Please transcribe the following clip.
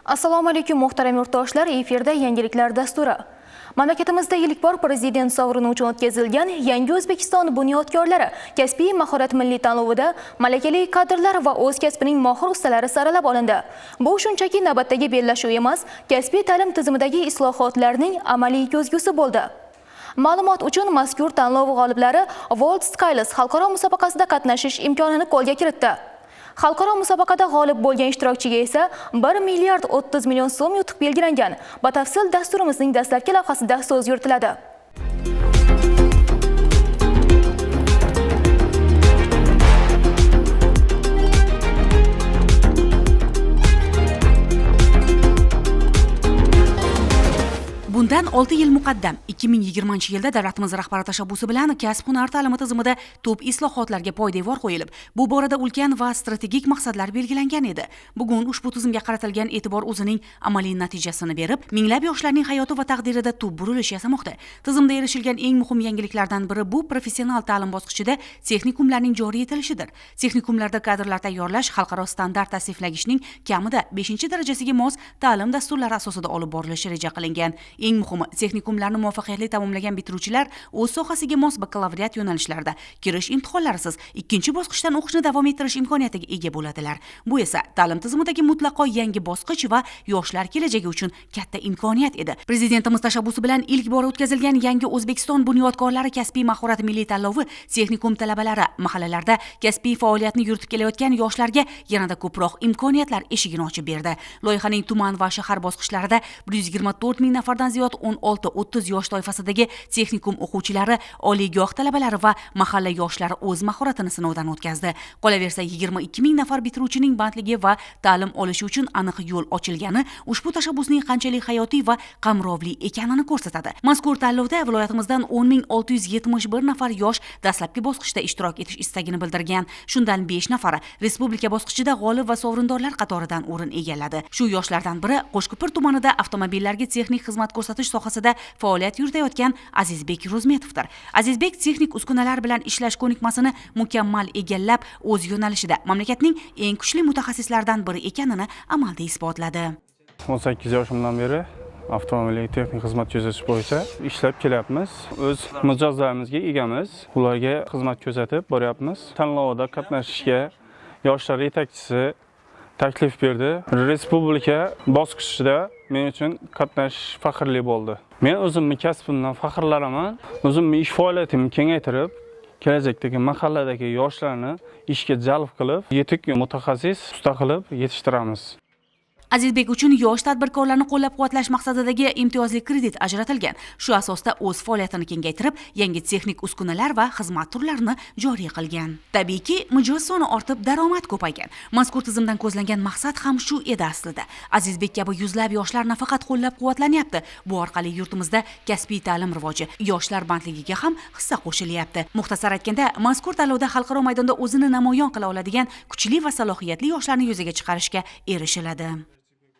Assalomu alaykum muhtaram yurtdoshlar, efirda yangiliklar dasturi. Mamlakatimizda ilk bor prezident sovrini uchun o'tkazilgan Yangi O'zbekiston bunyodkorlari kasbiy mahorat milliy tanlovida malakali kadrlar va o'z kasbining mohir ustalari saralab olindi. Bu shunchaki navbatdagi bellashuv emas, kasbiy ta'lim tizimidagi islohotlarning amaliy ko'zgusi bo'ldi. Ma'lumot uchun mazkur tanlov g'oliblari World Skills xalqaro musobaqasida qatnashish imkonini qo'lga kiritdi. Xalqaro musobaqada g'olib bo'lgan ishtirokchiga esa 1 milliard 30 million so'm yutuq belgilangan. Batafsil dasturimizning dastlabki lavhasida so'z yuritiladi. Bundan 6 yil muqaddam 2020-yilda davlatimiz rahbari tashabbusi bilan kasb-hunar ta'limi tizimida tub islohotlarga poydevor qo'yilib, bu borada ulkan va strategik maqsadlar belgilangan edi. Bugun ushbu tizimga qaratilgan e'tibor o'zining amaliy natijasini berib, minglab yoshlarning hayoti va taqdirida tub burilish yasamoqda. Tizimda erishilgan eng muhim yangiliklardan biri bu professional ta'lim bosqichida texnikumlarning joriy etilishidir. Texnikumlarda kadrlar tayyorlash xalqaro standart tasniflagichning kamida 5-darajasiga mos ta'lim dasturlari asosida olib borilishi reja qilingan. Eng muhimi, texnikumlarni muvaffaqiyatli tamomlagan bitiruvchilar o'z sohasiga mos bakalavriat yo'nalishlarida kirish imtihonlarisiz ikkinchi bosqichdan o'qishni davom ettirish imkoniyatiga ega bo'ladilar. Bu esa ta'lim tizimidagi mutlaqo yangi bosqich va yoshlar kelajagi uchun katta imkoniyat edi. Prezidentimiz tashabbusi bilan ilk bora o'tkazilgan Yangi O'zbekiston bunyodkorlari kasbiy mahorat milliy tanlovi texnikum talabalari mahallalarda kasbiy faoliyatni yuritib kelayotgan yoshlarga yanada ko'proq imkoniyatlar eshigini ochib berdi. Loyihaning tuman va shahar bosqichlarida 124 ming nafardan ziyod 16-30 yosh toifasidagi texnikum o'quvchilari, oliygoh talabalari va mahalla yoshlari o'z mahoratini sinovdan o'tkazdi. Qolaversa 22 ming nafar bitiruvchining bandligi va ta'lim olishi uchun aniq yo'l ochilgani ushbu tashabbusning qanchalik hayotiy va qamrovli ekanini ko'rsatadi. Mazkur tanlovda viloyatimizdan 10.671 nafar yosh dastlabki bosqichda ishtirok etish istagini bildirgan. Shundan 5 nafari respublika bosqichida g'olib va sovrindorlar qatoridan o'rin egalladi. Shu yoshlardan biri Qo'shko'pir tumanida avtomobillarga texnik xizmat ko'rsatish sohasida faoliyat yuritayotgan Azizbek Ro'zmetovdir. Azizbek texnik uskunalar bilan ishlash ko'nikmasini mukammal egallab, o'z yo'nalishida mamlakatning eng kuchli mutaxassislaridan biri ekanini amalda isbotladi. 18 yoshimdan beri avtomobilga texnik xizmat ko'rsatish bo'yicha ishlab kelyapmiz. O'z mijozlarimizga egamiz. Ularga xizmat ko'rsatib boryapmiz. Tanlovda qatnashishga yoshlar yetakchisi taklif berdi. Respublika bosqichida men uchun qatnashish faxrli bo'ldi. Men o'zimning kasbimdan faxrlanaman. O'zimning ish faoliyatimni kengaytirib, kelajakdagi mahalladagi yoshlarni ishga jalb qilib, yetuk mutaxassis usta qilib yetishtiramiz. Azizbek uchun yosh tadbirkorlarni qo'llab-quvvatlash maqsadidagi imtiyozli kredit ajratilgan. Shu asosda o'z faoliyatini kengaytirib, yangi texnik uskunalar va xizmat turlarini joriy qilgan. Tabiiyki, mijoz soni ortib, daromad ko'paygan. Mazkur tizimdan ko'zlangan maqsad ham shu edi aslida. Azizbek kabi yuzlab yoshlar nafaqat qo'llab-quvvatlanyapti, bu orqali yurtimizda kasbiy ta'lim rivoji, yoshlar bandligiga ham hissa qo'shilyapti. Muxtasar aytganda, mazkur tanlovda xalqaro maydonda o'zini namoyon qila oladigan kuchli va salohiyatli yoshlarni yuzaga chiqarishga erishiladi.